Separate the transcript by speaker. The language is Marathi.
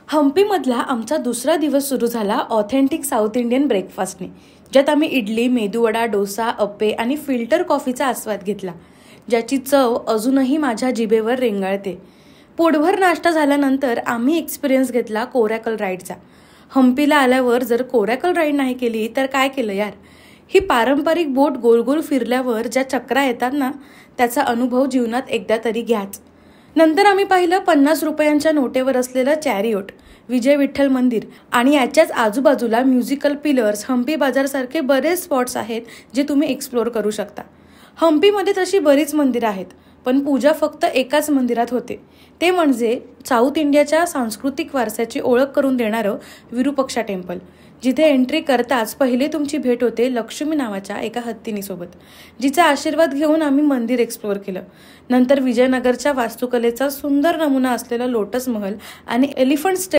Speaker 1: हम्पीमधला आमचा दुसरा दिवस सुरू झाला ऑथेंटिक साऊथ इंडियन ब्रेकफास्टने, ज्यात आम्ही इडली, मेदूवडा, डोसा, अप्पे आणि फिल्टर कॉफीचा आस्वाद घेतला, ज्याची चव अजूनही माझ्या जिभेवर रेंगाळते. पोटभर नाश्ता झाल्यानंतर आम्ही एक्सपिरियन्स घेतला कोरॅकल राईडचा. हम्पीला आल्यावर जर कोरॅकल राईड नाही केली तर काय केलं यार. ही पारंपरिक बोट गोल गोल फिरल्यावर ज्या चक्रा येतात ना, त्याचा अनुभव जीवनात एकदा तरी घ्याच. नंतर आम्ही पाहिलं 50 रुपयांच्या नोटेवर असलेलं चॅरिओट, विजय विठ्ठल मंदिर आणि याच्याच आजूबाजूला म्युझिकल पिलर्स, हम्पी बाजारसारखे बरेच स्पॉट्स आहेत जे तुम्ही एक्सप्लोअर करू शकता. हम्पीमध्ये तशी बरीच मंदिरं आहेत, पण पूजा फक्त एकाच मंदिरात होते, ते म्हणजे साऊथ इंडियाच्या सांस्कृतिक वारशाची ओळख करून देणारं विरूपक्षा टेम्पल, जिथे एंट्री करताच पहिले तुमची भेट होते लक्ष्मी नावाच्या एका हत्तीनीसोबत, जिचा आशीर्वाद घेऊन आम्ही मंदिर एक्सप्लोअर केलं. नंतर विजयनगरच्या वास्तुकलेचा सुंदर नमुना असलेला लोटस महल आणि एलिफंट